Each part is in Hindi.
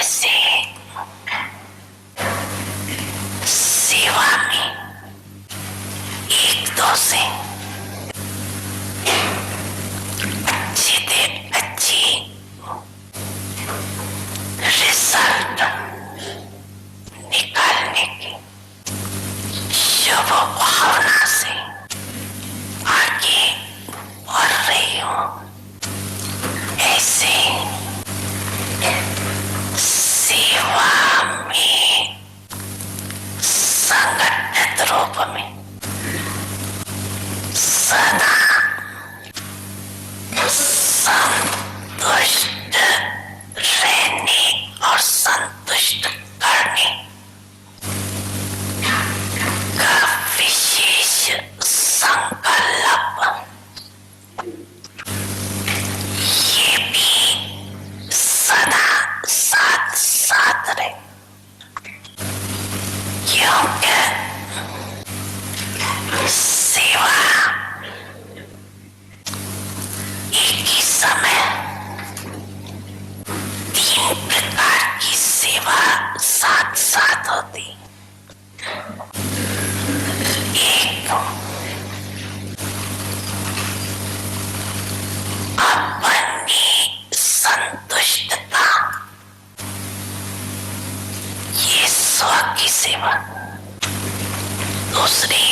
जैसे सेवा में एक दो से अच्छी रिजल्ट निकालने की शुभ भावना से आगे बढ़ रही हूँ, ऐसे सेवा में संगठित रूप में सदा संतुष्ट रहने और संतुष्ट करने का विशेष संकल्प, ये भी सदा साथ साथ रहे, क्योंकि सेवा एक ही समय तीन प्रकार की सेवा साथ साथ होती। एक अपनी संतुष्टता, ये स्व की सेवा। दूसरी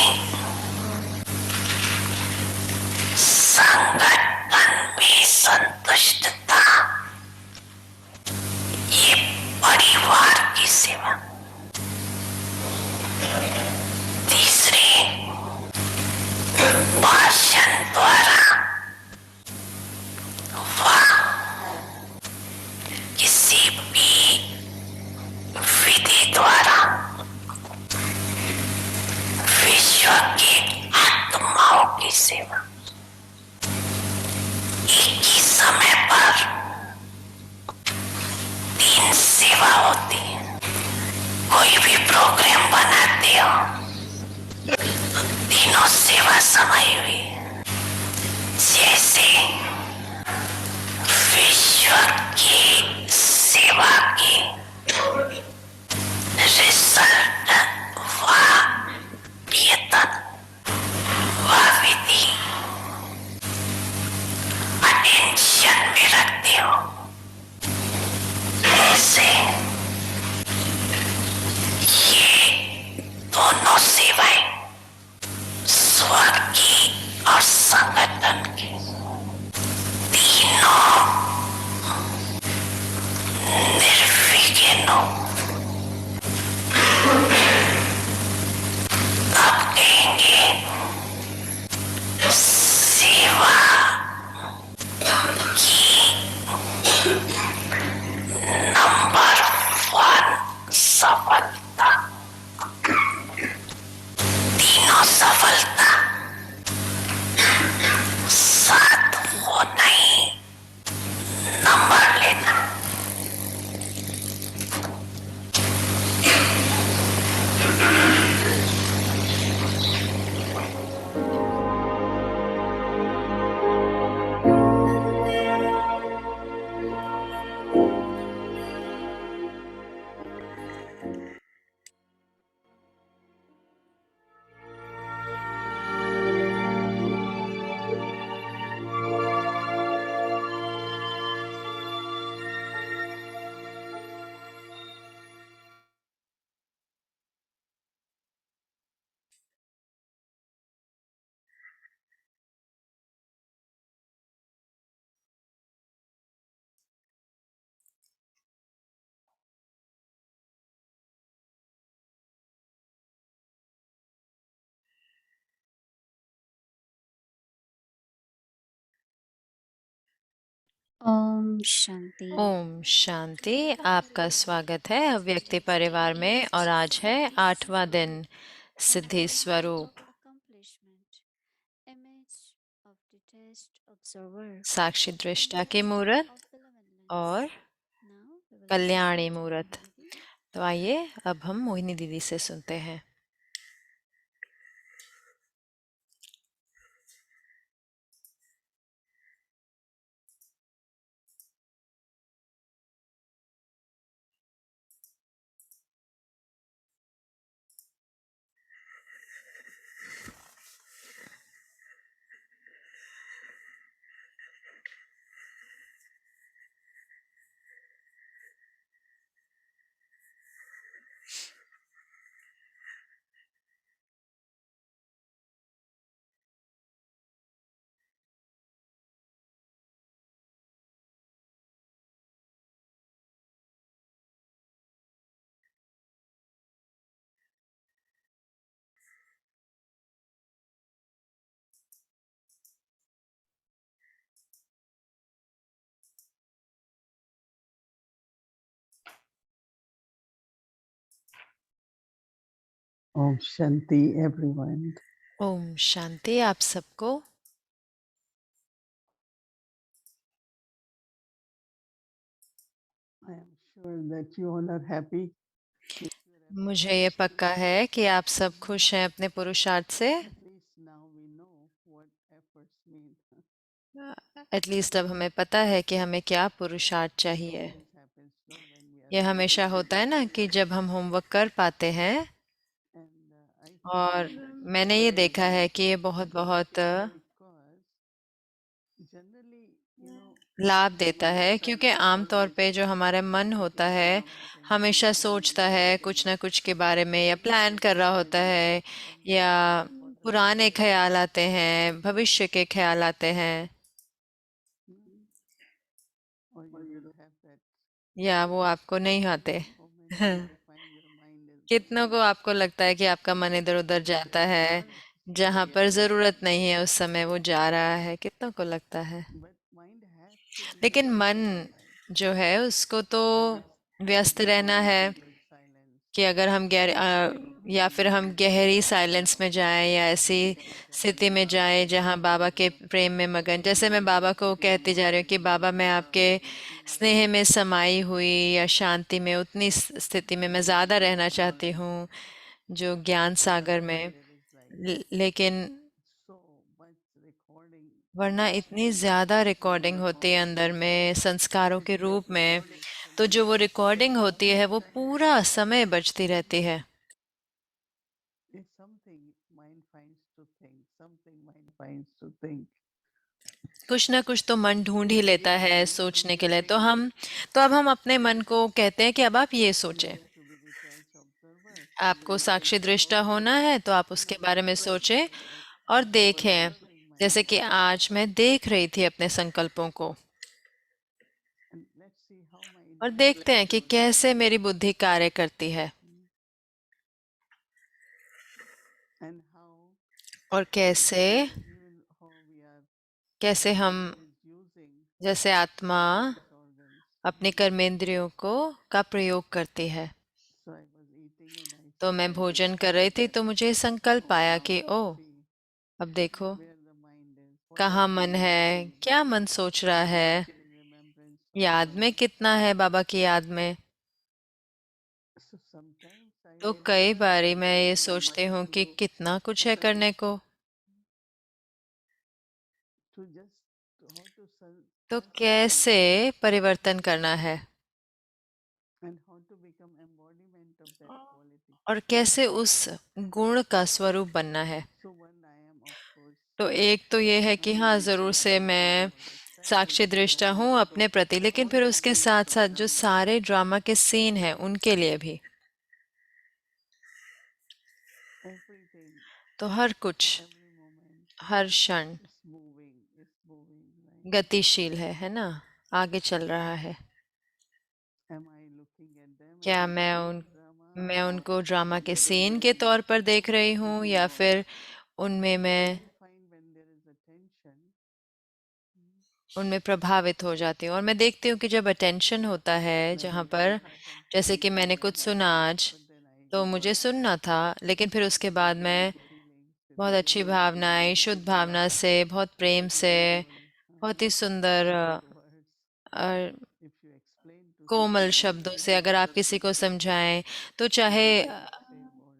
संगठन में संतुष्टता, ये परिवार की सेवा। तीसरी भाषण द्वारा व किसी भी विधि द्वारा विश्व की आत्माओं की सेवा। एक ही समय पर तीन सेवा होती है। कोई भी प्रोग्राम बनाते हो तो तीनों सेवा समाई हुई, जैसे विश्व की सेवा की रिजल्ट व वेतन व विधि अटेंशन में रखते हो, ऐसे ये दोनों सेवाएं स्व की और संगठन की तीनों निर्विघ्न तब कहेंगे सेवा की नंबर 1 सफलता। तीनों सफलता साथ वो नहीं नंबर लेना। ओम शांति। ओम शांति। आपका स्वागत है अव्यक्ति परिवार में और आज है 8वां दिन सिद्धि स्वरूप साक्षी दृष्टा के मुहूर्त और कल्याणी मुहूर्त। तो आइए अब हम मोहिनी दीदी से सुनते हैं। Om Shanti, everyone. Om Shanti आप सबको। I am sure that you all are happy. मुझे ये पक्का है कि आप सब खुश हैं अपने पुरुषार्थ से। At least now we know what efforts mean. At least अब हमें पता है कि हमें क्या पुरुषार्थ चाहिए। Always happens, no, when we are ये हमेशा होता है ना कि जब हम होमवर्क कर पाते हैं। and I और find मैंने ये देखा है कि ये बहुत बहुत because generally, you know, लाभ when देता we है, try क्योंकि to आमतौर always पे जो हमारा मन होता focus है on certain हमेशा things and सोचता है कुछ ना कुछ के बारे में, या प्लान कर रहा होता है, या पुराने ख्याल आते हैं, भविष्य के ख्याल आते हैं, or you will have that या वो आपको नहीं आते। moment when you find your mind is कितनों को आपको लगता है कि आपका मन इधर उधर जाता है, जहाँ पर जरूरत नहीं है उस समय वो जा रहा है, कितनों को लगता है। but mind has to be लेकिन मन जो है उसको तो व्यस्त रहना है with silence. कि अगर हम या फिर हम गहरी साइलेंस में जाएं, या ऐसी स्थिति में जाएं जहां बाबा के प्रेम में मगन, जैसे मैं बाबा को कहती जा रही हूँ कि बाबा मैं आपके स्नेह में समाई हुई या शांति में, उतनी स्थिति में मैं ज़्यादा रहना चाहती हूँ जो ज्ञान सागर में। There is like लेकिन so much recording वरना इतनी ज़्यादा रिकॉर्डिंग होती है अंदर में संस्कारों के रूप में, तो जो वो रिकॉर्डिंग होती है वो पूरा समय बजती रहती है। is something mind finds to think, something mind finds to think. कुछ ना कुछ तो मन ढूंढ ही लेता है सोचने के लिए। तो अब हम अपने मन को कहते हैं कि अब आप ये सोचें। To be detached observer, आपको साक्षी दृष्टा होना है तो आप उसके बारे में सोचें और देखें। जैसे कि आज मैं देख रही थी अपने संकल्पों को, and let's see how my और देखते हैं कि कैसे मेरी बुद्धि कार्य करती है, and how और कैसे even how we are कैसे हम using जैसे आत्मा organs. अपने कर्मेंद्रियों का प्रयोग करती है। So I was eating and I तो मैं भोजन कर रही थी तो मुझे संकल्प आया कि ओ see अब देखो where the mind is, what कहाँ मन है, क्या मन सोच रहा है, in remembrance. याद में कितना है बाबा की याद में। So sometimes I तो really कई want बारी मैं ये सोचती हूँ कि कितना कुछ है करने को, to just how to तो कैसे परिवर्तन करना है and how to become embodiment of that quality. और कैसे उस गुण का स्वरूप बनना है। So one I am of course तो एक तो ये है कि हाँ ज़रूर से मैं साक्षी दृष्टा हूँ अपने प्रति, लेकिन फिर उसके साथ साथ जो सारे ड्रामा के सीन हैं उनके लिए भी। everything, तो हर कुछ, every moment हर क्षण is moving, right? गतिशील है ना, आगे चल रहा है। Am I looking at them क्या as drama? मैं उनको ड्रामा के सीन के तौर पर देख रही हूँ, या फिर उनमें मैं I find when there is attention, उनमें प्रभावित हो जाती हूँ। और मैं देखती हूँ कि जब अटेंशन होता है जहाँ पर, जैसे कि मैंने कुछ सुना आज, but then I तो मुझे सुनना था, लेकिन फिर उसके बाद मैं feelings, बहुत अच्छी भावनाएं, शुद्ध भावना से, बहुत प्रेम से, बहुत ही सुंदर words. और If you explain to कोमल शब्दों से अगर आप किसी को समझाएं, तो चाहे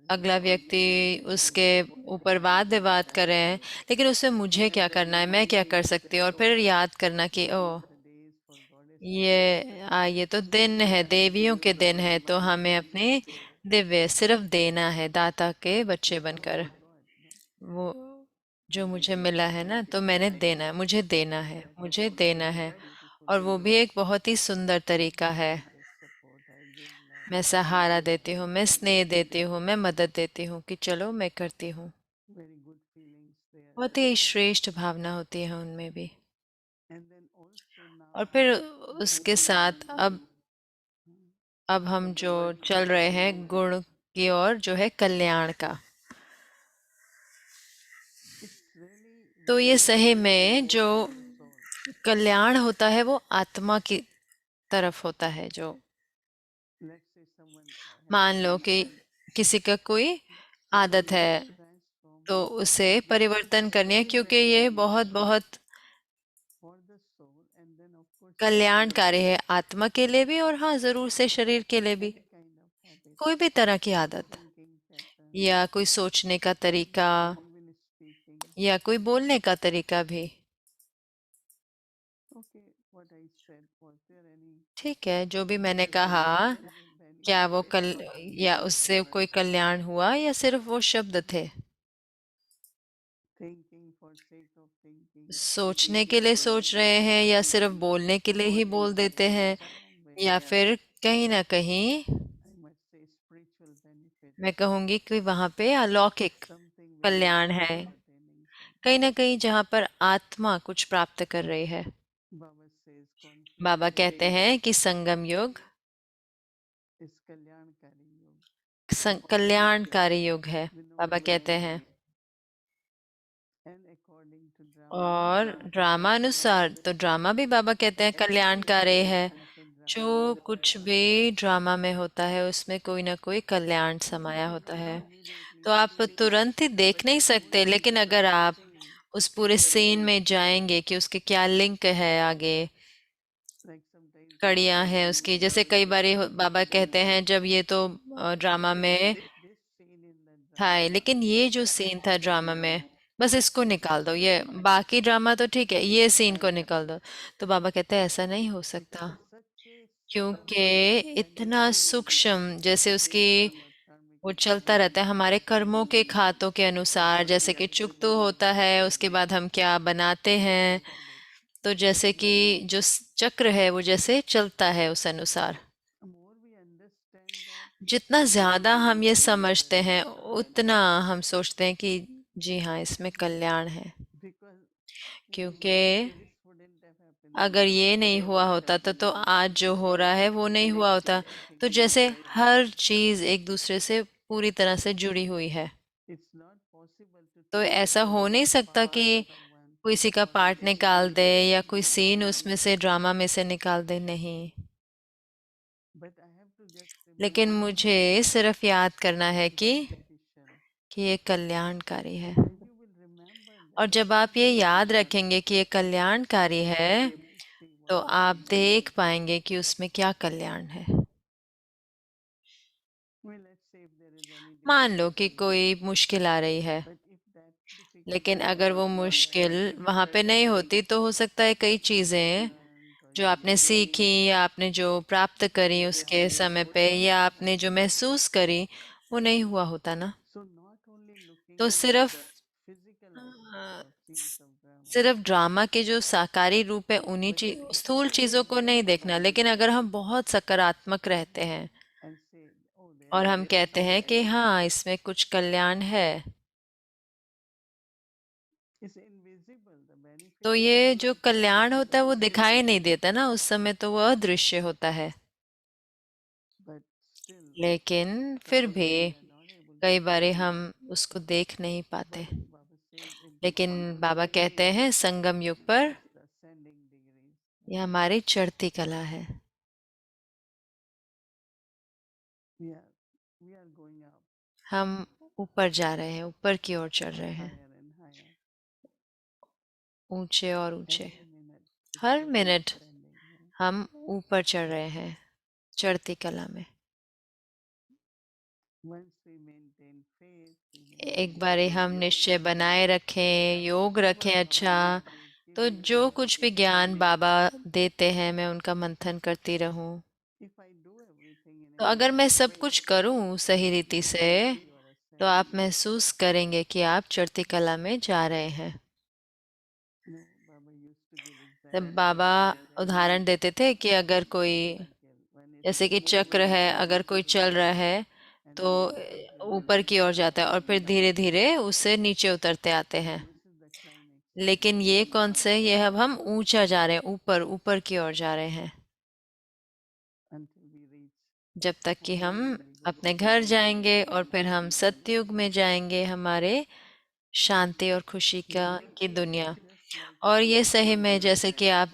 अगला व्यक्ति उसके ऊपर वाद विवाद करें, लेकिन उससे मुझे क्या करना है, मैं क्या कर सकती हूँ। और फिर याद करना कि ओ the days for goddess ये तो दिन है, देवियों के दिन है, तो हमें अपने दिव्य सिर्फ देना है, दाता के बच्चे बनकर। वो जो मुझे मिला है ना, तो मैंने देना है, मुझे देना है, मुझे देना है। और वो भी एक बहुत ही सुंदर तरीका है। support, I bring love. मैं सहारा देती हूँ, मैं स्नेह देती हूँ, मैं मदद देती हूँ कि चलो मैं करती हूँ। Very good feelings there. बहुत ही श्रेष्ठ भावना होती है उनमें भी। And then also now और फिर उसके साथ अब हम जो चल रहे हैं गुण की ओर, जो है कल्याण का, it's really तो ये सही में जो soul. कल्याण होता है वो आत्मा की तरफ होता है। जो Let's say someone मान लो कि किसी का कोई आदत है, transform तो this उसे this is परिवर्तन करनी है, very क्योंकि very ये बहुत beneficial बहुत for the soul and then of course कल्याणकारी है, आत्मा के लिए भी और हाँ जरूर से शरीर के लिए भी। any kind of habit, कोई भी तरह की आदत thinking pattern, या कोई सोचने का तरीका or even speaking. या कोई बोलने का तरीका भी। Okay, what I said, was there any ठीक है, जो भी मैंने कहा, any क्या वो benefit कल from या just उससे कोई कल्याण हुआ या सिर्फ वो शब्द थे? thinking for sake of thinking, सोचने speaking के लिए for सोच sake of रहे हैं या सिर्फ speaking, बोलने के लिए ही or बोल even देते हैं, या somewhere, फिर कहीं ना कहीं I must say, spiritual benefits, मैं कहूंगी कि वहां पे अलौकिक something where the Kalyan soul है, is attaining कहीं something. ना कहीं जहां पर आत्मा कुछ प्राप्त कर रही है। Baba says बाबा confluence कहते yoga हैं कि संगम युग is kalyankari yoga. कल्याणकारी युग है, We know बाबा कहते हैं। and according to drama, और ड्रामा अनुसार तो ड्रामा भी बाबा कहते हैं कल्याणकारी है। I say जो drama has कुछ got भी ड्रामा में होता है उसमें कोई ना कोई कल्याण so समाया you होता don't है। immediately तो आप see, तुरंत ही देख but नहीं if you सकते, see लेकिन the अगर आप scene, उस पूरे सीन में जाएंगे कि उसके क्या लिंक है आगे, like sometimes we कड़ियां see हैं in उसकी, जैसे drama कई there बार is this बाबा कहते scene, हैं जब ये तो ड्रामा में this scene in the था, drama, लेकिन ये जो सीन था ड्रामा में बस इसको निकाल दो, ये बाकी ड्रामा तो ठीक है, ये सीन को निकाल दो। तो बाबा कहते हैं ऐसा नहीं हो because सकता, such a क्योंकि subtle इतना element सूक्ष्म जैसे उसकी based on our karmic वो चलता रहता है experience, हमारे कर्मों के खातों के अनुसार, जैसे कि चुक तो होता है, उसके बाद हम क्या बनाते हैं, habit. तो जैसे कि जो चक्र है वो जैसे चलता है उस अनुसार। The more we understand that, जितना the more ज्यादा we हम ये feel समझते हैं benefit. उतना हम सोचते हैं कि जी हाँ इसमें कल्याण है, Because क्योंकि this wouldn't have happened अगर ये today. नहीं हुआ होता तो आज जो हो रहा है वो नहीं हुआ होता। Everything तो is जैसे connected. हर चीज एक दूसरे से पूरी तरह से जुड़ी हुई है, It's not possible to तो take ऐसा away हो नहीं one सकता part कि from one किसी का or पार्ट take निकाल away दे one या कोई scene सीन from उसमें another. से ड्रामा में से निकाल दे, नहीं। But I have to just लेकिन remind मुझे you सिर्फ याद that करना है it's कि beneficial. ये कल्याणकारी है। And when you will remember और that, जब आप ये याद रखेंगे कि ये कल्याणकारी है, you will see तो what is आप beneficial. देख पाएंगे कि उसमें क्या कल्याण है। Well, let's say if there is any मान लो कि difficulty, कोई मुश्किल आ रही है, but if that लेकिन difficulty अगर was वो not मुश्किल there, वहां पे नहीं होती तो हो सकता है कई you चीजें learned or जो you आपने सीखी experienced, या आपने जो प्राप्त करी उसके समय पे या आपने जो महसूस करी वो नहीं हुआ होता ना। so not only looking तो at सिर्फ the physical aspect a, of scenes of drama, सिर्फ ड्रामा के जो साकारी रूप है उन्हीं but if you स्थूल stay चीजों को नहीं देखना, लेकिन objective अगर हम बहुत सकारात्मक रहते हैं and say, oh, there और is हम कहते हैं benefit, कि हाँ इसमें कुछ कल्याण है, it's invisible. The benefit तो is ये जो invisible, कल्याण होता है वो दिखाई नहीं but देता ना, उस समय तो वो अदृश्य होता है। but still, लेकिन फिर भी sometimes we are not able to कई see बारी it. हम उसको देख नहीं पाते। But Baba says in लेकिन बाबा confluence कहते yoga, हैं संगम युग पर it's the ascending degrees. ये हमारी चढ़ती कला है। We are we are going up हम ऊपर जा रहे हैं, ऊपर की ओर चढ़ रहे हैं, higher and higher. ऊंचे और ऊंचे। Every minute it's her like minute ascending. Right? हम ऊपर चढ़ रहे हैं चढ़ती कला में। Once we maintain faith, we एक maintain बारी हम yoga, निश्चय बनाए रखें, योग रखें whatever अच्छा, Baba is तो giving जो us. कुछ भी ज्ञान बाबा देते हैं मैं उनका मंथन करती रहूं। If I do everything in तो a अगर मैं proper सब way, कुछ करूं सही रीति you will से, feel you are तो आप ascending. महसूस करेंगे कि आप चढ़ती कला में जा रहे हैं। No, Baba used to give तब example बाबा like that. उदाहरण देते थे कि अगर कोई Cycle, when it's जैसे कि चक्र moving, है, अगर कोई चल रहा है and तो then it gradually ऊपर की ओर descends. जाता है और फिर धीरे धीरे उससे नीचे उतरते आते हैं। This is the climax. लेकिन ये कौन से, ये अब हम ऊंचा जा रहे हैं, ऊपर ऊपर की ओर जा रहे हैं, Until we reach जब तक कि home हम and then we go to अपने घर Satyuga. जाएंगे और फिर हम सतयुग में जाएंगे, हमारे शांति और खुशी So का this की is दुनिया। just like a और ये सही में continuous, जैसे कि आप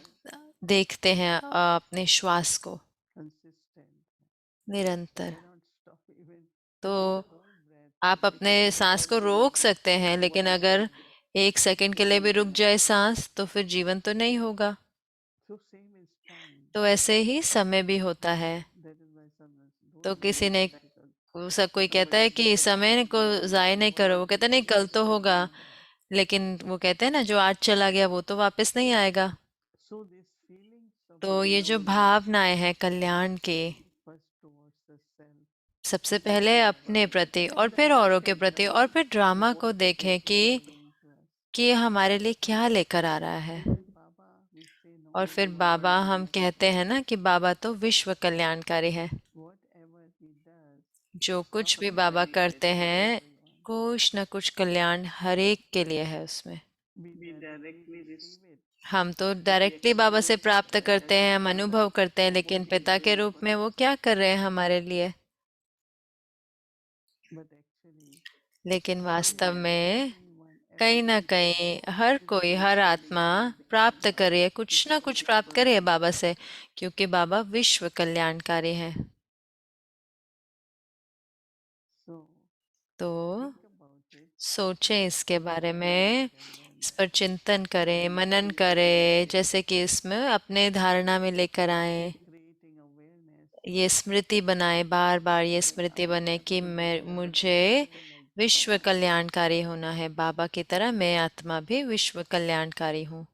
देखते हैं अपने श्वास को consistent. निरंतर, Cannot stop even तो with the whole breath. आप अपने सांस को रोक सकते हैं, लेकिन अगर 1 सेकंड के लिए भी रुक जाए सांस तो फिर जीवन तो नहीं होगा। So same is time. तो ऐसे ही समय भी होता है। That is why sometimes तो don't किसी waste ने it because सब कोई कहता है कि समय को जाया नहीं करो, वो कहता नहीं कल तो होगा, लेकिन वो कहते हैं ना जो आज चला गया वो तो वापस नहीं आएगा। so these feelings of तो ये जो goodness भावनाएं हैं कल्याण की, first towards the self, सबसे then पहले towards अपने others. प्रति और फिर औरों के प्रति, और फिर ड्रामा को What it देखें is bringing to us. कि ये हमारे लिए क्या लेकर आ रहा है। And then Baba, we say no, और फिर बाबा, हम कहते हैं ना कि बाबा तो विश्व कल्याणकारी है। whatever he does, जो कुछ भी something बाबा benefit करते for हैं everyone. कुछ न कुछ कल्याण हर एक के लिए है उसमें। We directly receive it, हम तो डायरेक्टली बाबा से प्राप्त करते हैं, हम अनुभव करते हैं, लेकिन पिता के रूप में वो क्या कर रहे हैं हमारे लिए। but actually, लेकिन वास्तव में everyone, कहीं ना everyone कहीं हर कोई, हर आत्मा प्राप्त करे, कुछ ना कुछ प्राप्त करे बाबा से, क्योंकि बाबा विश्व कल्याणकारी है। so तो think about it. सोचें इसके बारे Meditate में, and then इस पर चिंतन करें, मनन करें, जैसे कि इसमें अपने धारणा में लेकर आए, creating awareness ये स्मृति बनाए, बार बार ये स्मृति बने कि मैं, मुझे like विश्व Baba. कल्याणकारी होना है, बाबा की तरह मैं आत्मा भी विश्व कल्याणकारी हूँ।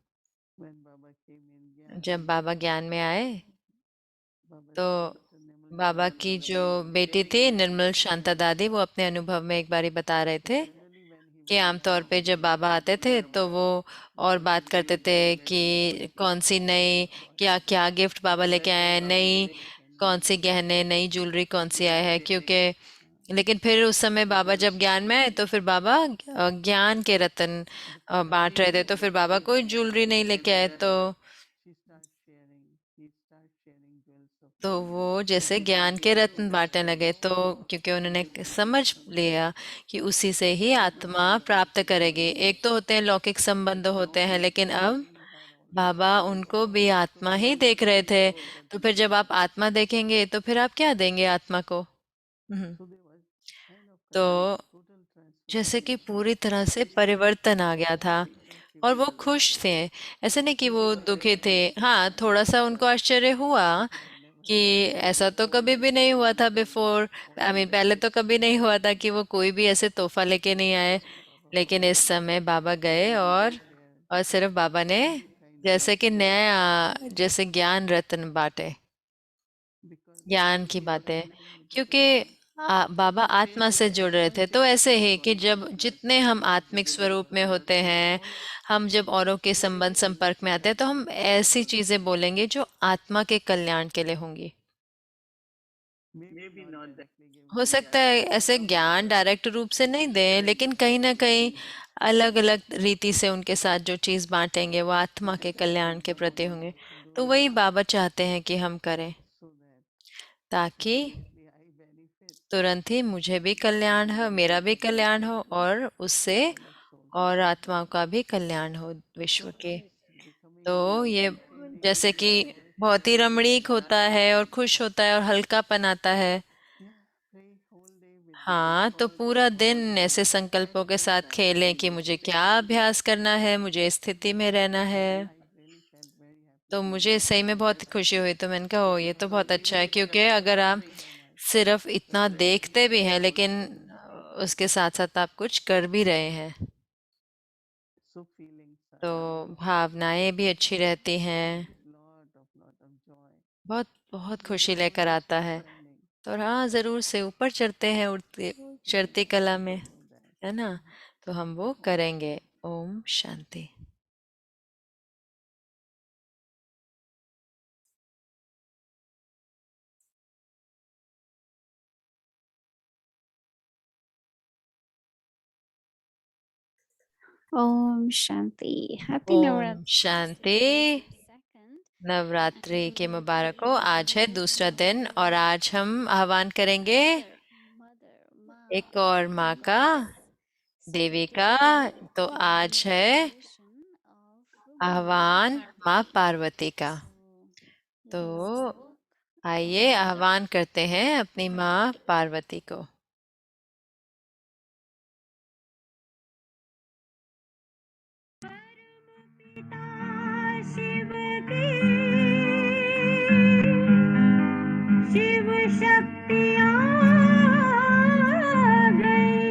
When Baba came in Gyan, जब बाबा ज्ञान में आए Baba's तो daughter Nirmal बाबा Shanta की जो Dadi, बेटी थी निर्मल शांता दादी, वो अपने अनुभव में एक बारी बता रहे थे generally when he कि went आमतौर पे जब बाबा आते थे तो वो और बात करते थे कि कौन सी नई, क्या क्या गिफ्ट बाबा लेके आए हैं, नई कौन सी गहने, नई ज्वेलरी कौन सी आए हैं, क्योंकि लेकिन फिर उस समय बाबा जब ज्ञान में आए तो फिर बाबा ज्ञान के रत्न because बांट रहे थे, तो फिर बाबा she कोई started ज्वेलरी नहीं लेके आए। तो he starts sharing jewels of तो knowledge. वो जैसे ज्ञान के रत्न बांटने लगे, तो क्योंकि उन्होंने समझ लिया कि उसी से ही आत्मा प्राप्त करेगी। एक तो होते हैं लौकिक संबंध होते हैं, लेकिन अब In her also. बाबा उनको भी आत्मा ही देख रहे थे। तो फिर जब आप आत्मा देखेंगे तो फिर आप क्या देंगे आत्मा को। हम्म। So there was kind of तो total जैसे कि transformation. पूरी तरह से परिवर्तन आ गया था, And she और was वो खुश थे। ऐसे नहीं कि वो दुखी थे, हाँ थोड़ा सा उनको आश्चर्य हुआ never कि ऐसा तो कभी भी नहीं हुआ था बिफोर, आई मीन पहले तो कभी नहीं हुआ था कि वो कोई भी ऐसे तोहफा लेके नहीं आए। लेकिन इस समय बाबा गए और सिर्फ बाबा ने kind of जैसे कि नया, जैसे ज्ञान रत्न बांटे, because ज्ञान की they were बातें, feeling with the क्योंकि बाबा आत्मा से जुड़ रहे थे। तो ऐसे ही कि जब जितने हम आत्मिक स्वरूप में होते हैं, हम जब औरों के संबंध संपर्क में आते हैं तो हम ऐसी चीजें बोलेंगे जो आत्मा के कल्याण के लिए होंगी। maybe not directly give हो सकता है ऐसे ज्ञान डायरेक्ट रूप से नहीं दें, लेकिन कहीं ना कहीं अलग अलग रीति से उनके साथ जो चीज बांटेंगे वो आत्मा के कल्याण के प्रति होंगे। तो वही बाबा चाहते हैं कि हम करें, so that ताकि immediately I benefit तुरंत ही मुझे भी कल्याण हो, मेरा भी कल्याण हो, और उससे other souls. और आत्माओं का भी कल्याण हो So विश्व के। it's becoming तो ये entertaining जैसे and कि joyful. बहुत ही रमणीक होता है और खुश होता है और हल्कापन आता है। Yeah, pray whole day with these हाँ, तो thoughts. पूरा दिन ऐसे संकल्पों के साथ खेलें कि मुझे क्या अभ्यास करना है, मुझे इस स्थिति में रहना है। I really felt very happy तो when मुझे Baba सही में said बहुत that. खुशी हुई, तो मैंने कहा ओ ये तो बहुत अच्छा है, क्योंकि अगर आप Focusing on us. सिर्फ इतना देखते भी हैं लेकिन उसके साथ साथ आप कुछ कर भी रहे हैं, So feelings तो are nice. भावनाएं भी अच्छी रहती हैं, Lot of joy. बहुत बहुत So खुशी let's लेकर आता है। ascending. तो हाँ जरूर से ऊपर चढ़ते हैं, उड़ते चढ़ती कला में, Do that. है ना। तो हम वो करेंगे। Om Shanti. Om Shanti. Happy ओम Navratri. शांति। Second. नवरात्रि के And मुबारक हो। आज है दूसरा दिन today और आज हम आह्वान करेंगे Mother, Ma, एक और माँ का, so देवी का। today तो is आज है invocation of Mother आह्वान माँ Parvati. पार्वती का। So तो let's invoke आइए आह्वान करते हैं अपनी माँ पार्वती को। शक्तियाँ आ गई,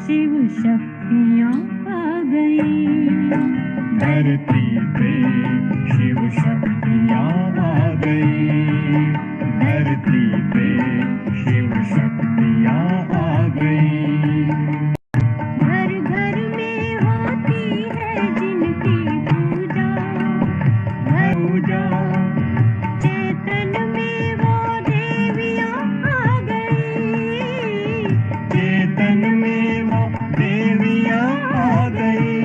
शिव शक्तियाँ आ गई। धरती पे शिव शक्तियाँ आ गई, धरती पे शिव शक्तियाँ आ गई। घर घर में होती है जिनकी पूजा, पूजा चेतन में वो देवियाँ आ गई, चेतन में वो देवियाँ आ गई,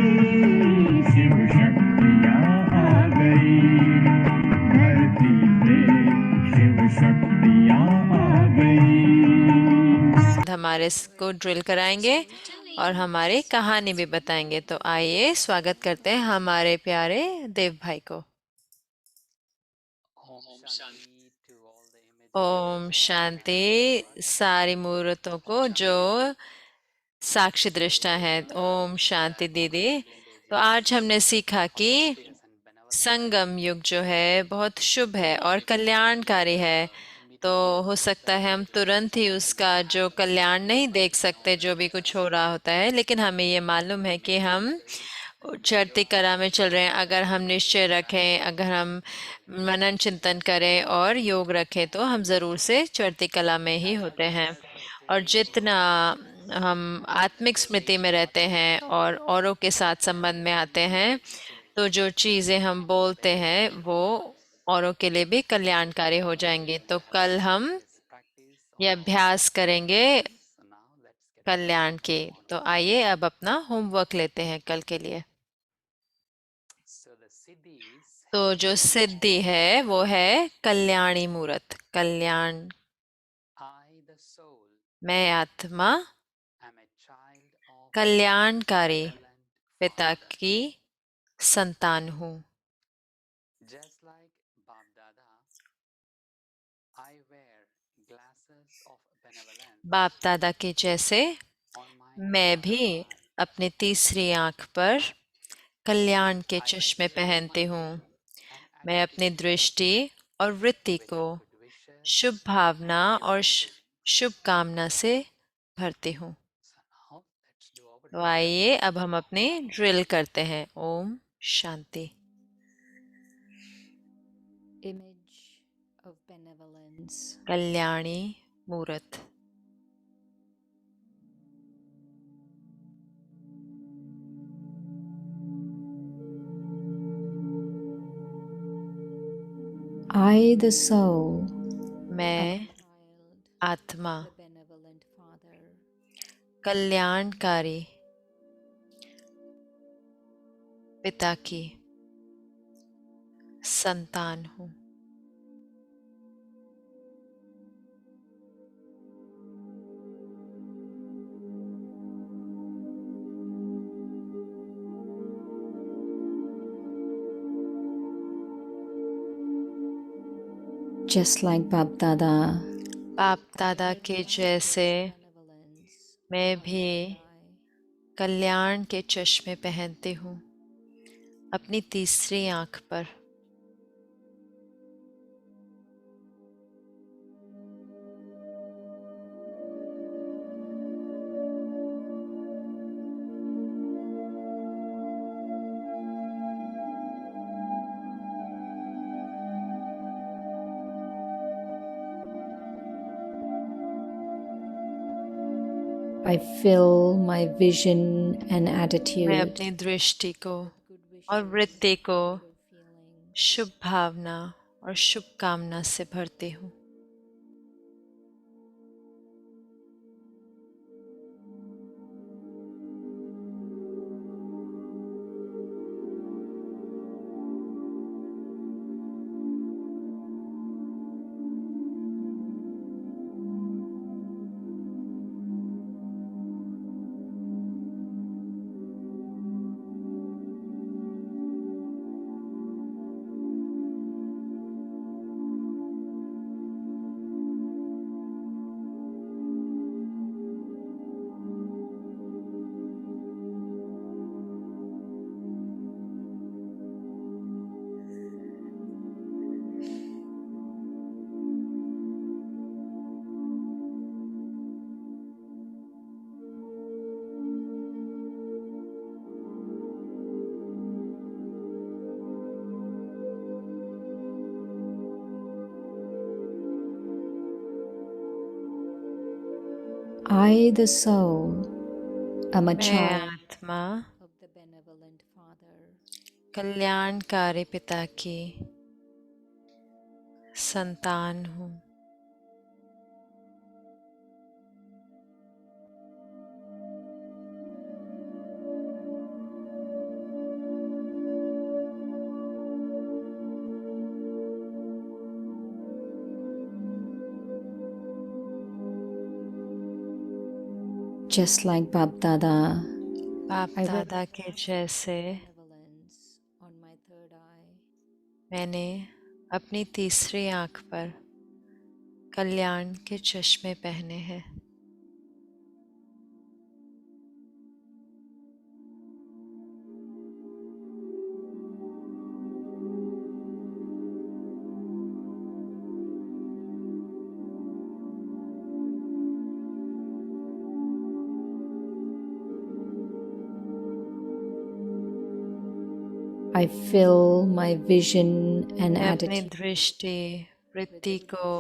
शिव शक्तियाँ आ गई। धरती पे शिव शक्तियाँ आ गई। हमारे को ड्रिल कराएंगे और हमारी कहानी भी बताएंगे। तो आइए स्वागत करते हैं हमारे प्यारे देव भाई को। ओम शांति सारी मूर्तों को जो साक्षी दृष्टा है। ओम शांति दीदी। तो आज हमने सीखा कि संगम युग जो है बहुत शुभ है और कल्याणकारी है। तो हो सकता है हम तुरंत ही उसका जो कल्याण नहीं देख सकते जो भी कुछ हो रहा होता है, लेकिन हमें ये मालूम है कि हम चढ़ती कला में चल रहे हैं। अगर हम निश्चय रखें, अगर हम मनन चिंतन करें और योग रखें तो हम ज़रूर से चढ़ती कला में ही होते हैं। और जितना हम आत्मिक स्मृति में रहते हैं और औरों के साथ संबंध में आते हैं, तो जो चीज़ें हम बोलते हैं वो औरों के लिए भी कल्याणकारी हो जाएंगी। तो कल हम ये अभ्यास करेंगे कल्याण की। तो आइए अब अपना होमवर्क लेते हैं कल के लिए। तो जो सिद्धि है वो है कल्याणी मूर्त। कल्याण, मैं आत्मा कल्याणकारी पिता की संतान हूँ। बाप दादा के जैसे मैं भी अपनी तीसरी आंख पर कल्याण के चश्मे पहनती हूँ। मैं अपनी दृष्टि और वृत्ति को शुभ भावना और शुभ कामना से भरती हूँ। तो आइए अब हम अपने ड्रिल करते हैं। Om Shanti. Image of benevolence. Kalyani मूर्त। I, the soul, मैं child आत्मा of the benevolent Father, कल्याणकारी पिता की संतान हूँ। just like Bap Dada, बाप दादा के जैसे benevolence, मैं भी कल्याण के चश्मे पहनती हूँ अपनी तीसरी आंख पर। I fill my vision and मैं attitude अपनी दृष्टि को good और wishes, वृत्ति को good feelings, शुभ भावना और शुभ कामना से भरती हूँ। I, the soul, am a मैं child आत्मा of the benevolent Father. कल्याणकारी पिता की संतान हूँ। Just like Bab Dada, बाप I दादा के जैसे benevolence on my third eye. मैंने अपनी तीसरी आंख पर कल्याण के चश्मे पहने हैं। I fill my vision and मैं अपनी attitude दृष्टि वृत्ति को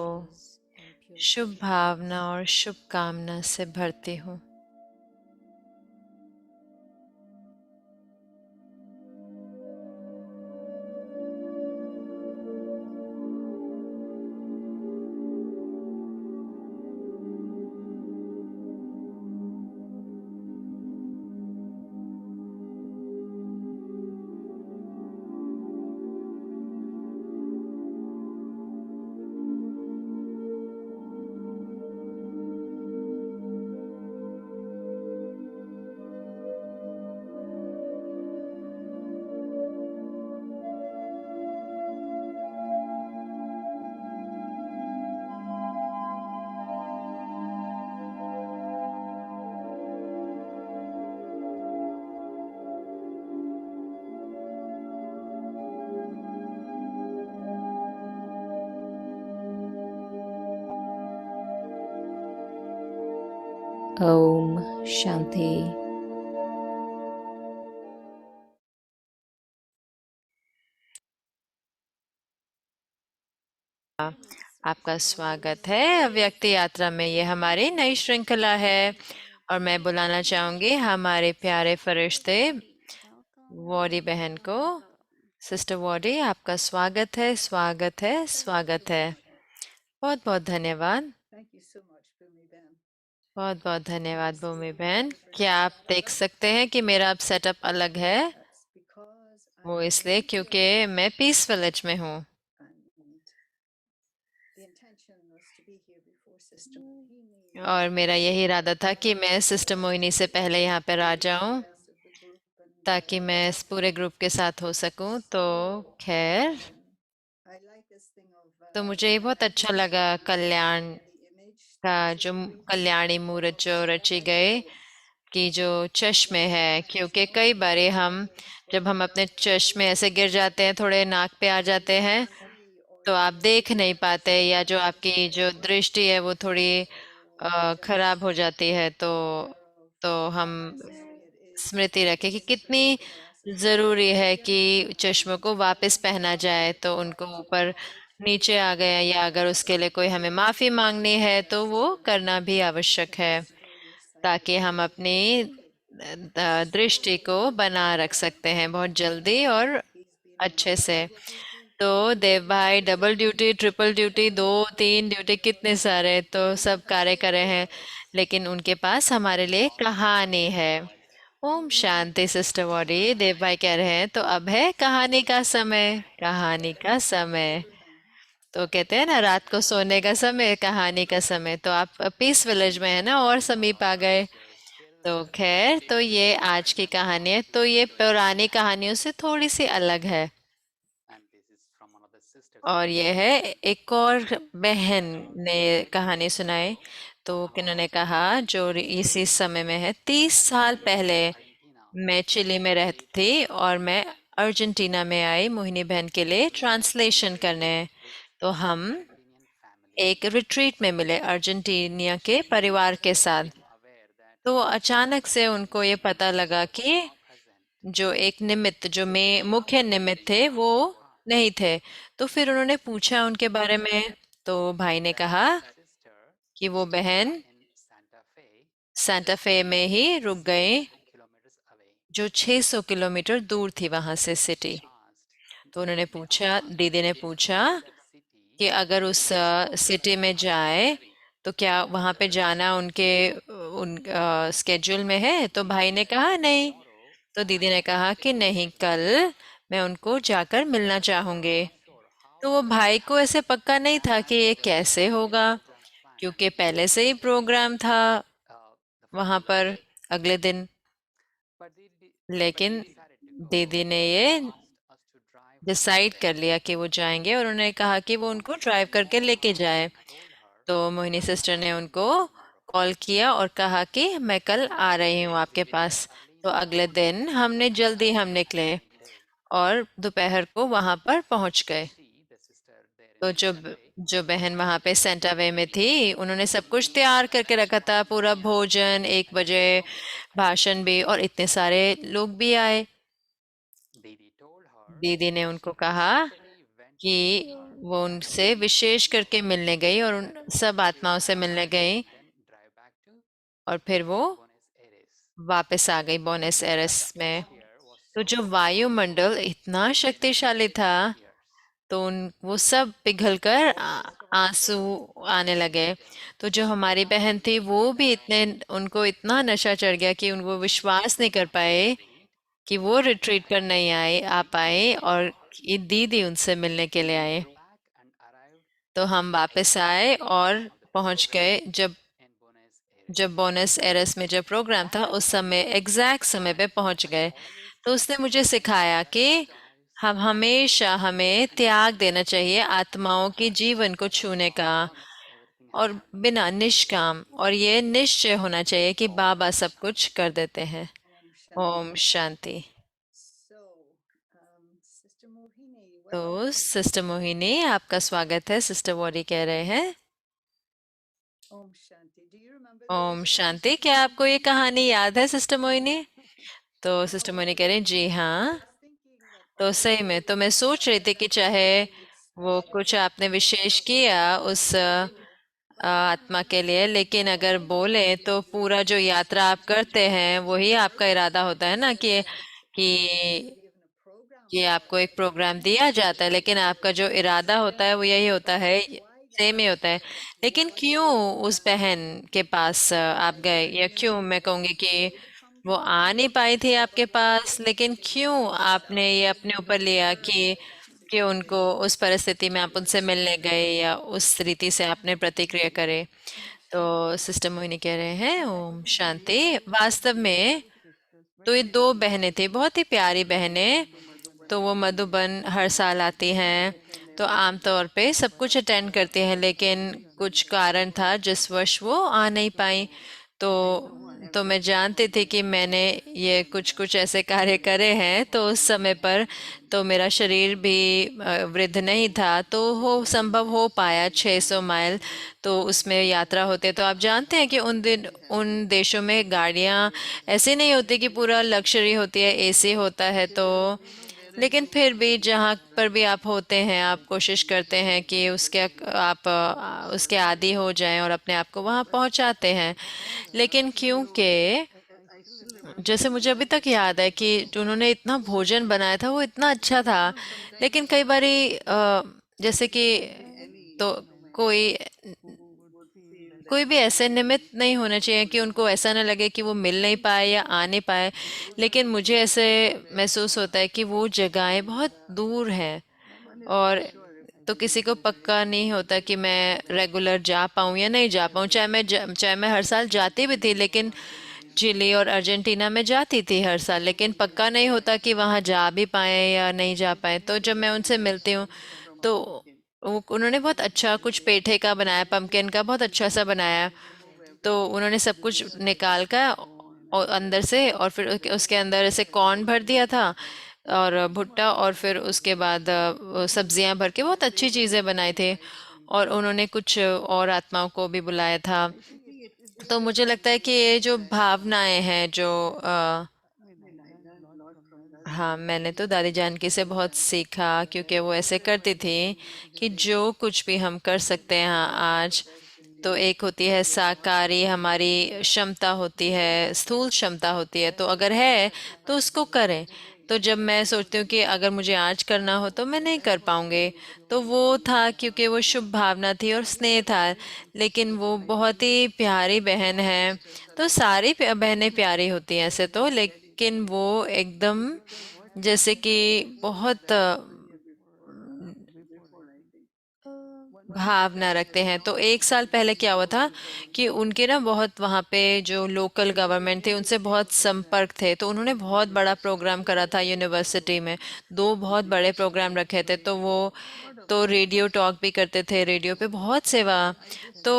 and pure शुभ भावना और शुभ कामना से भरती हूँ। Om Shanti. आपका स्वागत है अव्यक्त यात्रा में। ये हमारी नई श्रृंखला है और मैं बुलाना चाहूंगी हमारे प्यारे फरिश्ते वॉडी बहन को। सिस्टर वॉडी, आपका स्वागत है, स्वागत है, स्वागत है। बहुत बहुत धन्यवाद। Thank you so much, Bhumi Ben. बहुत बहुत धन्यवाद भूमि बहन। क्या आप देख सकते हैं कि मेरा अब सेटअप अलग है? That's because वो इसलिए क्योंकि मैं पीस विलेज में हूँ and the intention was to be here before Sister Mohini और मेरा यही इरादा था कि मैं सिस्टर मोहिनी से पहले यहाँ पर आ जाऊँ rest of the group and ताकि मैं इस पूरे ग्रुप के साथ हो सकूँ। तो खैर, I like this thing of तो मुझे ये बहुत अच्छा लगा कल्याण the image का जो कल्याणी मूर्त जो रची गए कि जो चश्मे है, क्योंकि कई बार हम जब हम अपने चश्मे ऐसे गिर जाते हैं, थोड़े नाक पे आ जाते हैं, तो आप देख नहीं पाते या जो आपकी जो दृष्टि है वो थोड़ी खराब हो जाती है। तो हम स्मृति रखें कि कितनी ज़रूरी है कि चश्मों को वापस पहना जाए। तो उनको ऊपर नीचे आ गया या अगर उसके लिए कोई हमें माफ़ी मांगनी है तो वो करना भी आवश्यक है ताकि हम अपनी दृष्टि को बना रख सकते हैं बहुत जल्दी और अच्छे से। तो देव भाई double duty, triple duty, 2-3 duty, कितने सारे तो सब कार्य करे हैं, लेकिन उनके पास हमारे लिए कहानी है। ओम शांति सिस्टर वॉडी। देव भाई कह रहे हैं तो अब है कहानी का समय, कहानी का समय। तो कहते हैं ना रात को सोने का समय, कहानी का समय। तो आप पीस विलेज में है ना और समीप आ गए। तो खैर, तो ये आज की कहानी है। तो ये पुरानी कहानियों से थोड़ी सी अलग है और ये है एक और बहन ने कहानी सुनाई। तो किन्होंने कहा जो इसी समय में है, 30 साल पहले मैं चिली में रहती थी और मैं अर्जेंटीना में आई मोहिनी बहन के लिए ट्रांसलेशन करने। तो हम एक रिट्रीट में मिले अर्जेंटीना के परिवार के साथ। तो अचानक से उनको ये पता लगा कि जो एक निमित्त जो में मुख्य निमित्त थे वो नहीं थे। तो फिर उन्होंने पूछा उनके बारे में। तो भाई ने कहा कि वो बहन सांता फे में ही रुक गए, जो 600 किलोमीटर दूर थी वहां से सिटी। तो उन्होंने पूछा, दीदी ने पूछा कि अगर उस सिटी में जाए तो क्या वहां पे जाना उनके उन स्केड्यूल में है? तो भाई ने कहा नहीं। तो दीदी ने कहा कि नहीं, कल मैं उनको जाकर मिलना चाहूंगी। तो वो भाई को ऐसे पक्का नहीं था कि ये कैसे होगा, क्योंकि पहले से ही प्रोग्राम था वहां पर अगले दिन। लेकिन दीदी ने ये डिसाइड कर लिया कि वो जाएंगे, और उन्होंने कहा कि वो उनको ड्राइव करके लेके जाए। तो मोहिनी सिस्टर ने उनको कॉल किया और कहा कि मैं कल आ रही हूँ आपके पास। तो अगले दिन जल्दी हम निकले और दोपहर को वहां पर पहुंच गए। तो जो बहन वहां पे सेंटा वे में थी, उन्होंने सब कुछ तैयार करके रखा था, पूरा भोजन, 1 बजे भाषण भी, और इतने सारे लोग भी आए। दीदी ने उनको कहा कि वो उनसे विशेष करके मिलने गई और उन सब आत्माओं से मिलने गई, और फिर वो वापस आ गई बोनस एयर्स में। तो जो वायुमंडल इतना शक्तिशाली था, तो उन वो सब पिघलकर आंसू आने लगे। तो जो हमारी बहन थी, वो भी इतने, उनको इतना नशा चढ़ गया कि उनको विश्वास नहीं कर पाए कि वो रिट्रीट पर नहीं आ पाए, और ये दीदी उनसे मिलने के लिए आए। तो हम वापस आए और पहुंच गए, जब जब बोनस एरस में जब प्रोग्राम था उस समय एग्जैक्ट समय पे पहुंच गए। तो उसने मुझे सिखाया कि हम हमेशा हमें त्याग देना चाहिए आत्माओं के जीवन को छूने का, और बिना निष्काम, और ये निश्चय होना चाहिए कि बाबा सब कुछ कर देते हैं। ओम शांति। तो सिस्टर मोहिनी, आपका स्वागत है। सिस्टर वॉरी कह रहे हैं ओम शांति। क्या आपको ये कहानी याद है सिस्टर मोहिनी? तो सिस्टर मोहिनी कह रहे हैं जी हाँ। तो सही में, तो मैं सोच रही थी कि चाहे वो कुछ आपने विशेष किया उस आत्मा के लिए, लेकिन अगर बोले तो पूरा जो यात्रा आप करते हैं वही आपका इरादा होता है ना, कि कि आपको एक प्रोग्राम दिया जाता है, लेकिन आपका जो इरादा होता है वो यही होता है, सेम ही होता है। लेकिन क्यों उस बहन के पास आप गए, या क्यों मैं कहूँगी कि वो आ नहीं पाई थी आपके पास, लेकिन क्यों आपने ये अपने ऊपर लिया कि उनको उस परिस्थिति में आप उनसे मिलने गए, या उस रीति से आपने प्रतिक्रिया करे? तो सिस्टर मोहिनी कह रहे हैं ओम शांति। वास्तव में तो ये 2 बहनें थी, बहुत ही प्यारी बहनें। तो वो मधुबन हर साल आती हैं, तो आमतौर पे सब कुछ अटेंड करती हैं, लेकिन कुछ कारण था जिस वर्ष वो आ नहीं पाई। तो मैं जानती थी कि मैंने ये कुछ कुछ ऐसे कार्य करे हैं, तो उस समय पर तो मेरा शरीर भी वृद्ध नहीं था, तो हो संभव हो पाया 600 माइल तो उसमें यात्रा होते। तो आप जानते हैं कि उन देशों में गाड़ियां ऐसे नहीं होती कि पूरा लग्जरी होती है, एसी होता है। तो लेकिन फिर भी जहाँ पर भी आप होते हैं, आप कोशिश करते हैं कि आप उसके आदी हो जाएं और अपने आप को वहाँ पहुँचाते हैं। लेकिन क्योंकि जैसे मुझे अभी तक याद है कि जो उन्होंने इतना भोजन बनाया था वो इतना अच्छा था, लेकिन कई बारी जैसे कि तो कोई कोई भी ऐसे निमित्त नहीं होना चाहिए कि उनको ऐसा ना लगे कि वो मिल नहीं पाए या आ नहीं पाए। लेकिन मुझे ऐसे महसूस होता है कि वो जगहें बहुत दूर हैं, और तो किसी को पक्का नहीं होता कि मैं रेगुलर जा पाऊँ या नहीं जा पाऊँ। चाहे मैं हर साल जाती भी थी, लेकिन चिली और अर्जेंटीना में जाती थी हर साल, लेकिन पक्का नहीं होता कि वहाँ जा भी पाए या नहीं जा पाए। तो जब मैं उनसे मिलती हूँ तो उन्होंने बहुत अच्छा कुछ पेठे का बनाया, पम्पकिन का बहुत अच्छा सा बनाया। तो उन्होंने सब कुछ निकाल कर और अंदर से, और फिर उसके अंदर ऐसे कॉर्न भर दिया था और भुट्टा, और फिर उसके बाद सब्जियां भर के बहुत अच्छी चीज़ें बनाई थी। और उन्होंने कुछ और आत्माओं को भी बुलाया था। तो मुझे लगता है कि ये जो भावनाएं हैं जो हाँ, मैंने तो दादी जानकी से बहुत सीखा, क्योंकि वो ऐसे करती थी कि जो कुछ भी हम कर सकते हैं आज, तो एक होती है साकारी, हमारी क्षमता होती है, स्थूल क्षमता होती है, तो अगर है तो उसको करें। तो जब मैं सोचती हूँ कि अगर मुझे आज करना हो तो मैं नहीं कर पाऊंगी, तो वो था क्योंकि वो शुभ भावना थी और स्नेह था। लेकिन वो बहुत ही प्यारी बहन है। तो सारी बहनें प्यारी होती हैं ऐसे तो, लेकिन वो एकदम जैसे कि बहुत भावना रखते हैं। तो एक साल पहले क्या हुआ था कि उनके ना बहुत वहाँ पे जो लोकल गवर्नमेंट थे उनसे बहुत संपर्क थे, तो उन्होंने बहुत बड़ा प्रोग्राम करा था यूनिवर्सिटी में, दो बहुत बड़े प्रोग्राम रखे थे। तो वो तो रेडियो टॉक भी करते थे, रेडियो पे बहुत सेवा। तो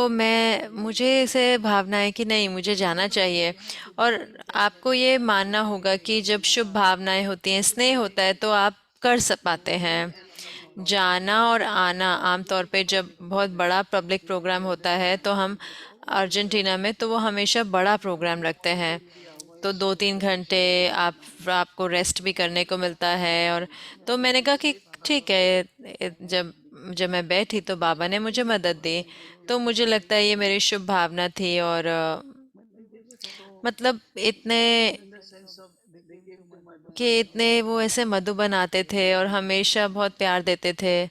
मुझे इसे भावना है कि नहीं, मुझे जाना चाहिए। और आपको ये मानना होगा कि जब शुभ भावनाएं होती हैं, स्नेह होता है, तो आप कर पाते हैं। जाना और आना, आमतौर पे जब बहुत बड़ा पब्लिक प्रोग्राम होता है तो हम अर्जेंटीना में, तो वो हमेशा बड़ा प्रोग्राम रखते हैं, तो 2-3 घंटे आपको रेस्ट भी करने को मिलता है। और तो मैंने कहा कि ठीक है। जब जब मैं बैठी तो बाबा ने मुझे मदद दी। तो मुझे लगता है ये मेरी शुभ भावना थी। और मतलब इतने कि इतने वो ऐसे मधु बनाते थे और हमेशा बहुत प्यार देते थे।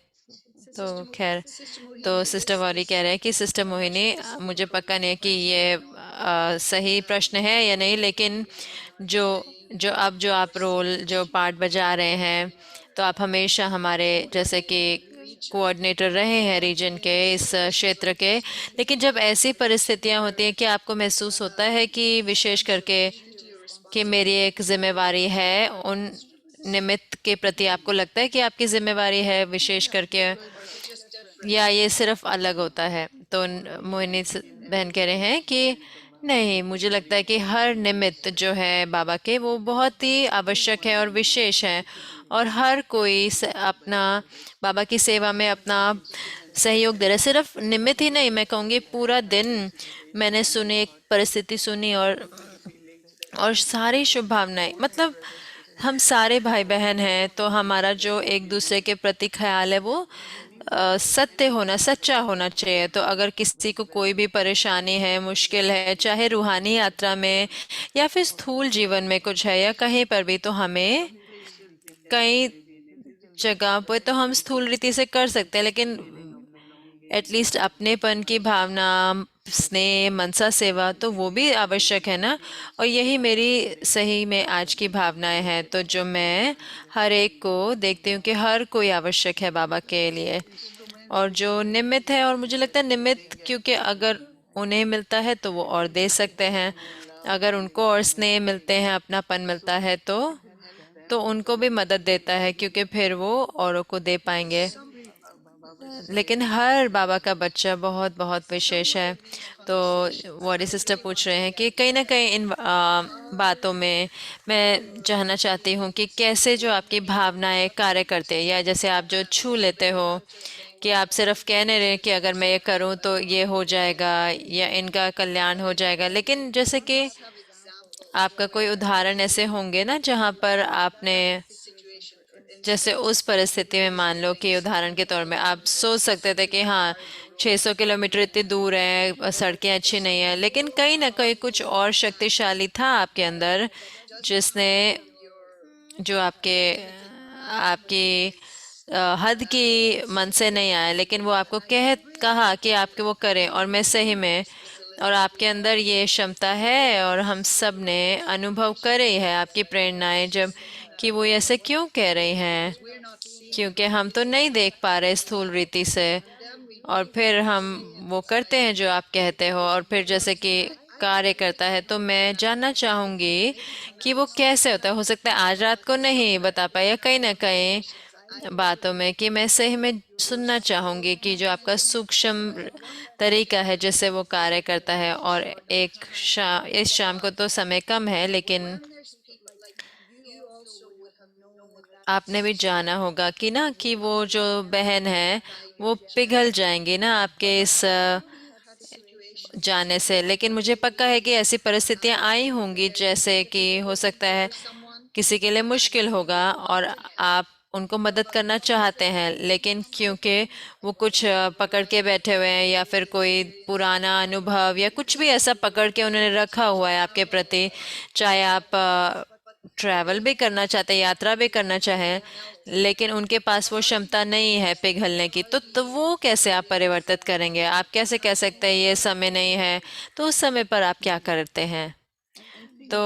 तो खैर, तो सिस्टर वॉरी कह रहे हैं कि सिस्टर मोहिनी, मुझे पक्का नहीं है कि ये सही प्रश्न है या नहीं, लेकिन जो जो आप रोल जो पार्ट बजा रहे हैं, तो आप हमेशा हमारे जैसे कि कोऑर्डिनेटर रहे हैं रीजन के, इस क्षेत्र के। लेकिन जब ऐसी परिस्थितियां होती हैं कि आपको महसूस होता है कि विशेष करके कि मेरी एक जिम्मेवारी है, उन निमित्त के प्रति आपको लगता है कि आपकी जिम्मेवारी है विशेष करके, या ये सिर्फ अलग होता है? तो मोहिनी बहन कह रहे हैं कि नहीं, मुझे लगता है कि हर निमित्त जो है बाबा के, वो बहुत ही आवश्यक है और विशेष है। और हर कोई अपना बाबा की सेवा में अपना सहयोग दे रहा है। सिर्फ निमित्त ही नहीं, मैं कहूँगी पूरा दिन मैंने सुनी, एक परिस्थिति सुनी, और सारी शुभ भावनाएं, मतलब हम सारे भाई बहन हैं, तो हमारा जो एक दूसरे के प्रति ख्याल है वो सत्य होना, सच्चा होना चाहिए। तो अगर किसी को कोई भी परेशानी है, मुश्किल है, चाहे रूहानी यात्रा में या फिर स्थूल जीवन में कुछ है या कहीं पर भी, तो हमें कई जगह पर तो हम स्थूल रीति से कर सकते हैं, लेकिन एटलीस्ट अपनेपन की भावना, स्नेह, मनसा सेवा, तो वो भी आवश्यक है ना। और यही मेरी सही में आज की भावनाएं हैं। तो जो मैं हर एक को देखती हूँ कि हर कोई आवश्यक है बाबा के लिए। और जो निमित्त है, और मुझे लगता है निमित्त, क्योंकि अगर उन्हें मिलता है तो वो और दे सकते हैं, अगर उनको और स्नेह मिलते हैं, अपनापन मिलता है, तो उनको भी मदद देता है, क्योंकि फिर वो औरों को दे पाएंगे। लेकिन हर बाबा का बच्चा बहुत बहुत विशेष है। तो वॉरी सिस्टर पूछ रहे हैं कि कहीं ना कहीं इन बातों में मैं जानना चाहती हूँ कि कैसे जो आपकी भावनाएं कार्य करते हैं, या जैसे आप जो छू लेते हो कि आप सिर्फ कह नहीं रहे कि अगर मैं ये करूँ तो ये हो जाएगा या इनका कल्याण हो जाएगा, लेकिन जैसे कि आपका कोई उदाहरण ऐसे होंगे ना जहाँ पर आपने, जैसे उस परिस्थिति में मान लो कि उदाहरण के तौर में आप सोच सकते थे कि हाँ, 600 किलोमीटर इतनी दूर है, सड़कें अच्छी नहीं है, लेकिन कहीं ना कहीं कुछ और शक्तिशाली था आपके अंदर, जिसने जो आपकी हद की मन से नहीं आया, लेकिन वो आपको कहा कि आपके वो करें। और मैं सही में, और आपके अंदर ये क्षमता है, और हम सब ने अनुभव करे है आपकी प्रेरणाएं, जब कि वो ऐसे क्यों कह रही हैं, क्योंकि हम तो नहीं देख पा रहे स्थूल रीति से, और फिर हम वो करते हैं जो आप कहते हो, और फिर जैसे कि कार्य करता है। तो मैं जानना चाहूंगी कि वो कैसे होता है। हो सकता है आज रात को नहीं बता पाए, या कहीं ना कहीं बातों में, कि मैं सही में सुनना चाहूंगी कि जो आपका सूक्ष्म तरीका है जिससे वो कार्य करता है। और इस शाम को तो समय कम है, लेकिन आपने भी जाना होगा कि ना, कि वो जो बहन है वो पिघल जाएंगी ना आपके इस जाने से। लेकिन मुझे पक्का है कि ऐसी परिस्थितियां आई होंगी, जैसे कि हो सकता है किसी के लिए मुश्किल होगा, और आप उनको मदद करना चाहते हैं, लेकिन क्योंकि वो कुछ पकड़ के बैठे हुए हैं या फिर कोई पुराना अनुभव या कुछ भी ऐसा पकड़ के उन्होंने रखा हुआ है आपके प्रति, चाहे आप ट्रैवल भी करना चाहते हैं, यात्रा भी करना चाहें, लेकिन उनके पास वो क्षमता नहीं है पिघलने की, तो वो कैसे आप परिवर्तित करेंगे? आप कैसे कह सकते हैं ये समय नहीं है? तो उस समय पर आप क्या करते हैं? तो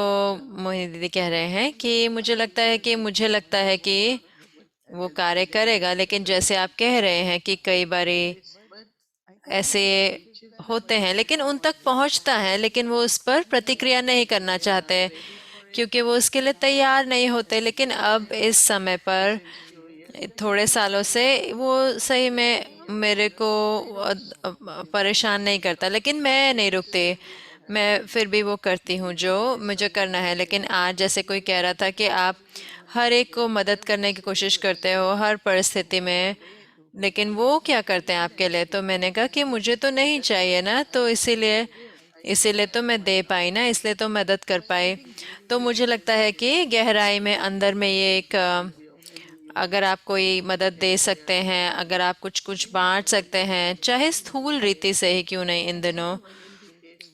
मोहिनी दीदी कह रहे हैं कि मुझे लगता है कि वो कार्य करेगा, लेकिन जैसे आप कह रहे हैं कि कई बारी ऐसे होते हैं, लेकिन उन तक पहुंचता है, लेकिन वो उस पर प्रतिक्रिया नहीं करना चाहते क्योंकि वो उसके लिए तैयार नहीं होते। लेकिन अब इस समय पर थोड़े सालों से वो सही में मेरे को परेशान नहीं करता, लेकिन मैं नहीं रुकती, मैं फिर भी वो करती हूँ जो मुझे करना है। लेकिन आज जैसे कोई कह रहा था कि आप हर एक को मदद करने की कोशिश करते हो हर परिस्थिति में, लेकिन वो क्या करते हैं आपके लिए? तो मैंने कहा कि मुझे तो नहीं चाहिए ना, तो इसीलिए इसीलिए तो मैं दे पाई ना, इसलिए तो मदद कर पाई। तो मुझे लगता है कि गहराई में अंदर में ये एक अगर आप कोई मदद दे सकते हैं, अगर आप कुछ कुछ बांट सकते हैं, चाहे स्थूल रीति से ही क्यों नहीं, इन दिनों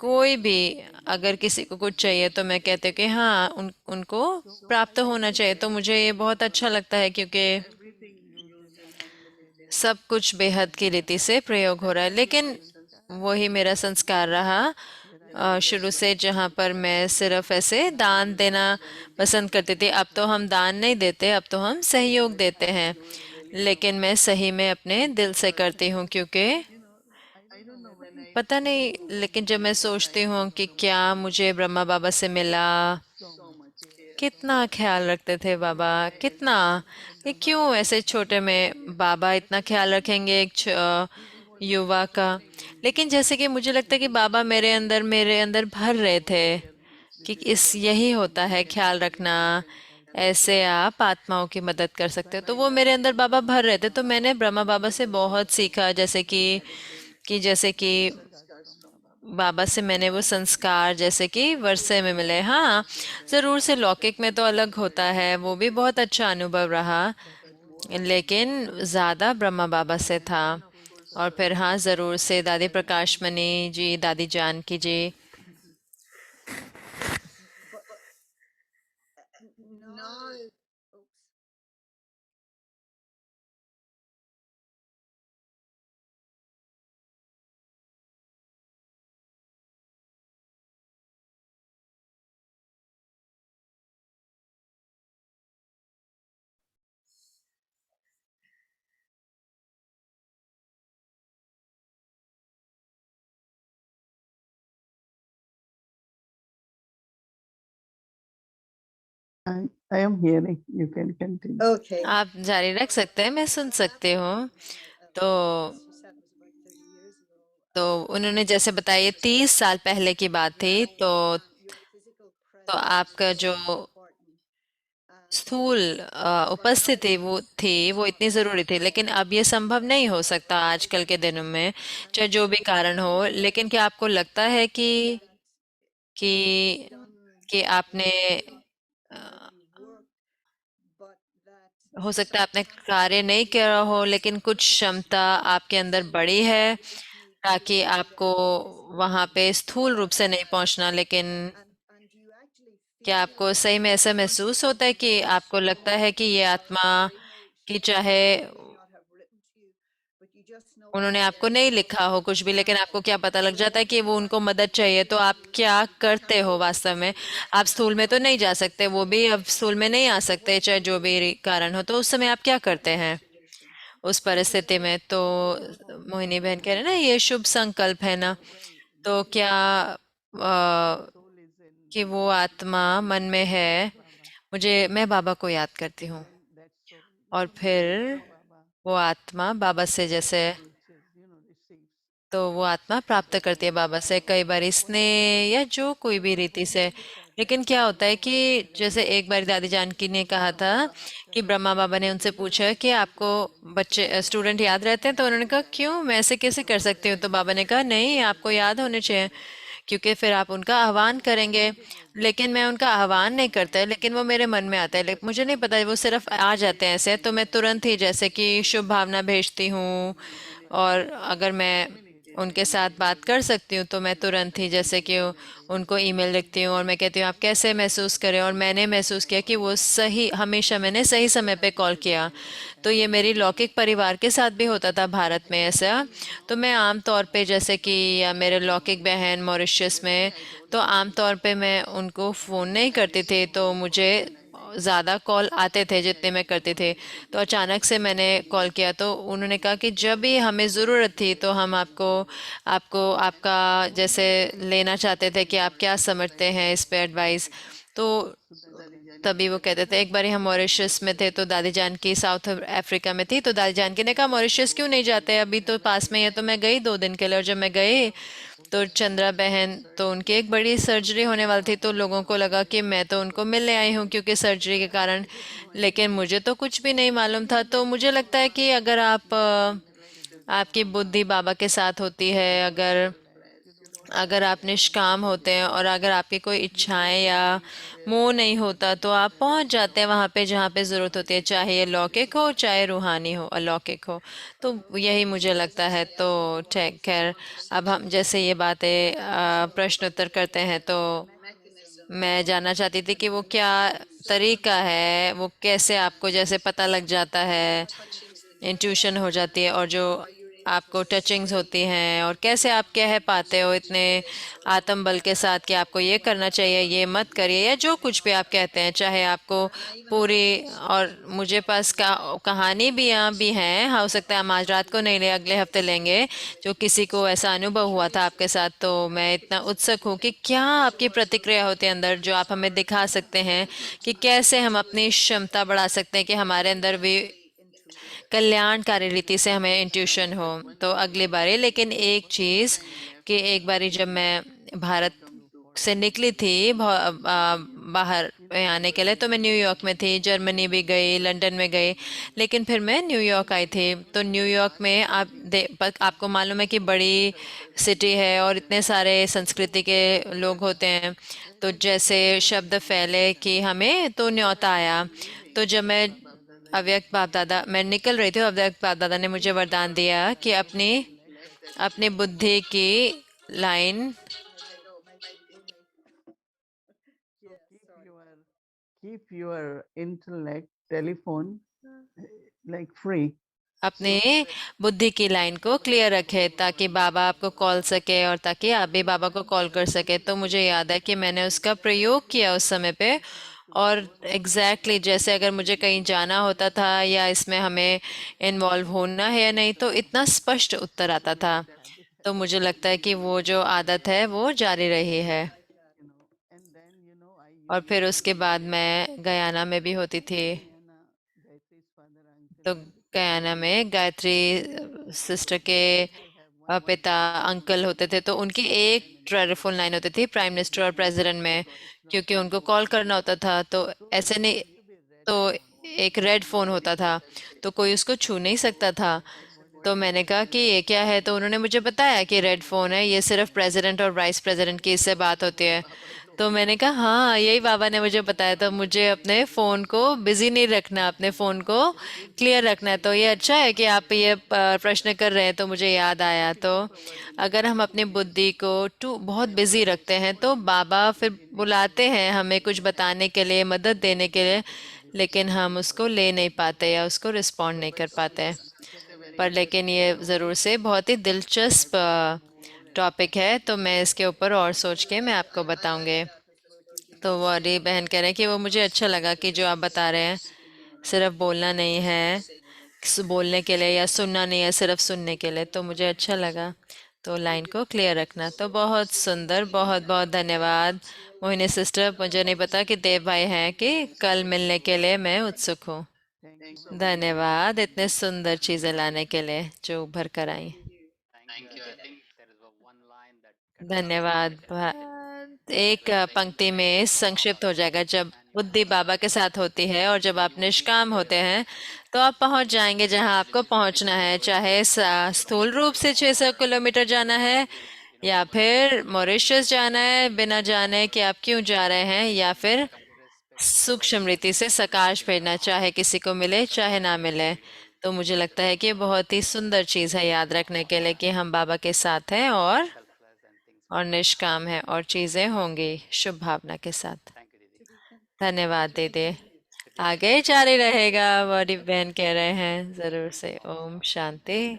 कोई भी अगर किसी को कुछ चाहिए तो मैं कहती हूँ कि हाँ उनको प्राप्त होना चाहिए। तो मुझे ये बहुत अच्छा लगता है क्योंकि सब कुछ बेहद की रीति से प्रयोग हो रहा है। लेकिन वही मेरा संस्कार रहा शुरू से, जहाँ पर मैं सिर्फ ऐसे दान देना पसंद करती थी। अब तो हम दान नहीं देते, अब तो हम सहयोग देते हैं, लेकिन मैं सही में अपने दिल से करती हूँ क्योंकि पता नहीं, लेकिन जब मैं सोचती हूँ कि क्या मुझे ब्रह्मा बाबा से मिला, कितना ख्याल रखते थे बाबा, कितना, ये क्यों ऐसे छोटे में बाबा इतना ख्याल रखेंगे एक युवा का? लेकिन जैसे कि मुझे लगता है कि बाबा मेरे अंदर भर रहे थे कि इस यही होता है ख्याल रखना, ऐसे आप आत्माओं की मदद कर सकते हो। तो वो मेरे अंदर बाबा भर रहे थे, तो मैंने ब्रह्मा बाबा से बहुत सीखा, जैसे कि बाबा से मैंने वो संस्कार जैसे कि वर्षे में मिले। हाँ, जरूर से लौकिक में तो अलग होता है, वो भी बहुत अच्छा अनुभव रहा, लेकिन ज्यादा ब्रह्मा बाबा से था। और फिर हाँ, जरूर से दादी प्रकाश मणि जी, दादी जानकी जी। I am hearing. You can continue. आप जारी रख सकते हैं, मैं सुन सकती हूँ। तो तो उन्होंने जैसे बताया ये 30 साल पहले की बात थी। तो आपका जो स्थूल उपस्थिति वो इतनी जरूरी थी, लेकिन अब ये संभव नहीं हो सकता आजकल के दिनों में, चाहे जो भी कारण हो। लेकिन क्या आपको लगता है कि कि आपने हो सकता है आपने कार्य नहीं किया हो, लेकिन कुछ क्षमता आपके अंदर बड़ी है ताकि आपको वहां पे स्थूल रूप से नहीं पहुंचना। लेकिन क्या आपको सही में ऐसा महसूस होता है कि आपको लगता है कि ये आत्मा की, चाहे उन्होंने आपको नहीं लिखा हो कुछ भी, लेकिन आपको क्या पता लग जाता है कि वो उनको मदद चाहिए, तो आप क्या करते हो वास्तव में? आप स्थूल में तो नहीं जा सकते, वो भी अब स्थूल में नहीं आ सकते, चाहे जो भी कारण हो, तो उस समय आप क्या करते हैं उस परिस्थिति में? तो मोहिनी बहन कह रहे हैं ना, ये शुभ संकल्प है ना, तो क्या कि वो आत्मा मन में है, मैं बाबा को याद करती हूँ, और फिर वो आत्मा बाबा से जैसे, तो वो आत्मा प्राप्त करती है बाबा से कई बार स्नेह या जो कोई भी रीति से। लेकिन क्या होता है कि जैसे एक बार दादी जानकी ने कहा था कि ब्रह्मा बाबा ने उनसे पूछा कि आपको बच्चे स्टूडेंट याद रहते हैं? तो उन्होंने कहा क्यों, मैं ऐसे कैसे कर सकती हूँ? तो बाबा ने कहा नहीं, आपको याद होने चाहिए, क्योंकि फिर आप उनका आह्वान करेंगे। लेकिन मैं उनका आह्वान नहीं करता है, लेकिन वो मेरे मन में आता है, लेकिन मुझे नहीं पता, वो सिर्फ आ जाते हैं ऐसे। तो मैं तुरंत ही जैसे कि शुभ भावना भेजती हूँ, और अगर मैं उनके साथ बात कर सकती हूँ तो मैं तुरंत ही जैसे कि उनको ईमेल लिखती हूँ और मैं कहती हूँ आप कैसे महसूस करें। और मैंने महसूस किया कि वो सही, हमेशा मैंने सही समय पे कॉल किया। तो ये मेरी लौकिक परिवार के साथ भी होता था भारत में ऐसा। तो मैं आम तौर पे जैसे कि, या मेरे लौकिक बहन मॉरिशस में, तो आम तौर पे मैं उनको फ़ोन नहीं करती थी, तो मुझे ज़्यादा कॉल आते थे जितने मैं करती थी। तो अचानक से मैंने कॉल किया तो उन्होंने कहा कि जब भी हमें ज़रूरत थी तो हम आपको आपको आपका जैसे लेना चाहते थे कि आप क्या समझते हैं इस पे एडवाइस। तो तभी वो कहते थे, एक बार हम मॉरिशस में थे तो दादी जान की साउथ अफ्रीका में थी, तो दादी जान की ने कहा मॉरिशस क्यों नहीं जाते, अभी तो पास में ही है। तो मैं गई 2 दिन के लिए, और जब मैं गई तो चंद्रा बहन, तो उनकी एक बड़ी सर्जरी होने वाली थी, तो लोगों को लगा कि मैं तो उनको मिलने आई हूँ क्योंकि सर्जरी के कारण, लेकिन मुझे तो कुछ भी नहीं मालूम था। तो मुझे लगता है कि अगर आप आपकी बुद्धि बाबा के साथ होती है, अगर अगर आप निष्काम होते हैं और अगर आपकी कोई इच्छाएं या मोह नहीं होता, तो आप पहुंच जाते हैं वहां पे जहाँ पे ज़रूरत होती है, चाहे ये लौकिक हो चाहे रूहानी हो, अलौकिक हो। तो यही मुझे लगता है। तो ठीक, खैर, अब हम जैसे ये बातें प्रश्न उत्तर करते हैं, तो मैं जानना चाहती थी कि वो क्या तरीका है, वो कैसे आपको जैसे पता लग जाता है, इंट्यूशन हो जाती है, और जो आपको टचिंग्स होती हैं, और कैसे आप कह पाते हो इतने आत्म बल के साथ कि आपको ये करना चाहिए, ये मत करिए, या जो कुछ भी आप कहते हैं, चाहे आपको पूरी। और मुझे पास का कहानी भी यहाँ भी हैं, हो सकता है हम आज रात को नहीं ले, अगले हफ्ते लेंगे, जो किसी को ऐसा अनुभव हुआ था आपके साथ। तो मैं इतना उत्सुक हूँ कि क्या आपकी प्रतिक्रिया होती है अंदर, जो आप हमें दिखा सकते हैं कि कैसे हम अपनी क्षमता बढ़ा सकते हैं कि हमारे अंदर भी कल्याणकारी रीति से हमें इंट्यूशन हो। तो अगली बारी, लेकिन एक चीज़ कि एक बारी जब मैं भारत से निकली थी बाहर आने के लिए, तो मैं न्यूयॉर्क में थी, जर्मनी भी गई, लंदन में गई, लेकिन फिर मैं न्यूयॉर्क आई थी। तो न्यूयॉर्क में आपको मालूम है कि बड़ी सिटी है और इतने सारे संस्कृति के लोग होते हैं। तो जैसे शब्द फैले कि हमें तो न्योता आया। तो जब मैं अव्यक्त बाप दादा, मैं निकल रही थी, अव्यक्त बाप दादा ने मुझे वरदान दिया कि अपनी अपनी बुद्धि की line, So keep your intellect telephone like free. अपने बुद्धि की लाइन को क्लियर रखे, ताकि बाबा आपको कॉल सके और ताकि आप भी बाबा को कॉल कर सके। तो मुझे याद है कि मैंने उसका प्रयोग किया उस समय पे, और एग्जैक्टली जैसे अगर मुझे कहीं जाना होता था या इसमें हमें इन्वॉल्व होना है या नहीं, तो इतना स्पष्ट उत्तर आता था। तो मुझे लगता है कि वो जो आदत है वो जारी रही है। And then I और used फिर to उसके बाद मैं गयाना में भी होती थी। Guyana, Gayatri's father, uncle, तो गयाना में गायत्री सिस्टर के पिता अंकल होते थे, तो उनकी एक टेलीफोन लाइन होती थी प्राइम मिनिस्टर और प्रेसिडेंट में, क्योंकि उनको कॉल करना होता था। तो ऐसे नहीं, तो एक रेड फोन होता था, तो कोई उसको छू नहीं सकता था। तो मैंने कहा कि ये क्या है, तो उन्होंने मुझे बताया कि रेड फोन है, ये सिर्फ प्रेसिडेंट और वाइस प्रेसिडेंट की इससे बात होती है। तो मैंने कहा हाँ, यही बाबा ने मुझे बताया, तो मुझे अपने फ़ोन को बिजी नहीं रखना, अपने फ़ोन को क्लियर रखना है। तो ये अच्छा है कि आप ये प्रश्न कर रहे हैं, तो मुझे याद आया। तो अगर हम अपनी बुद्धि को बहुत बिजी रखते हैं, तो बाबा फिर बुलाते हैं हमें कुछ बताने के लिए, मदद देने के लिए, लेकिन हम उसको ले नहीं पाते या उसको रिस्पॉन्ड नहीं कर पाते। पर लेकिन ये ज़रूर से बहुत ही दिलचस्प टॉपिक है, तो मैं इसके ऊपर और सोच के मैं आपको बताऊंगी। तो वो अली बहन कह रहे हैं कि वो मुझे अच्छा लगा कि जो आप बता रहे हैं, सिर्फ बोलना नहीं है, बोलने के लिए, या सुनना नहीं है सिर्फ सुनने के लिए। तो मुझे अच्छा लगा। तो लाइन को क्लियर रखना, तो बहुत सुंदर, बहुत बहुत धन्यवाद मोहिनी सिस्टर। मुझे नहीं पता कि देव भाई हैं, कि कल मिलने के लिए मैं उत्सुक हूँ। धन्यवाद इतने सुंदर चीजें लाने के लिए जो उभर कर आई। धन्यवाद एक पंक्ति में संक्षिप्त हो जाएगा, जब बुद्धि बाबा के साथ होती है और जब आप निष्काम होते हैं, तो आप पहुंच जाएंगे जहां आपको पहुंचना है, चाहे स्थूल रूप से 600 किलोमीटर जाना है या फिर मॉरिशस जाना है बिना जाने कि आप क्यों जा रहे हैं, या फिर सूक्ष्म रीति से सकाश भेजना, चाहे किसी को मिले चाहे ना मिले। तो मुझे लगता है कि ये बहुत ही सुंदर चीज़ है याद रखने के लिए कि हम बाबा के साथ हैं और निष्काम है और चीज़ें होंगी शुभ भावना के साथ। धन्यवाद दीदी, आगे जारी रहेगा। बड़ी बहन कह रहे हैं जरूर से। ओम शांति।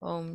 ओम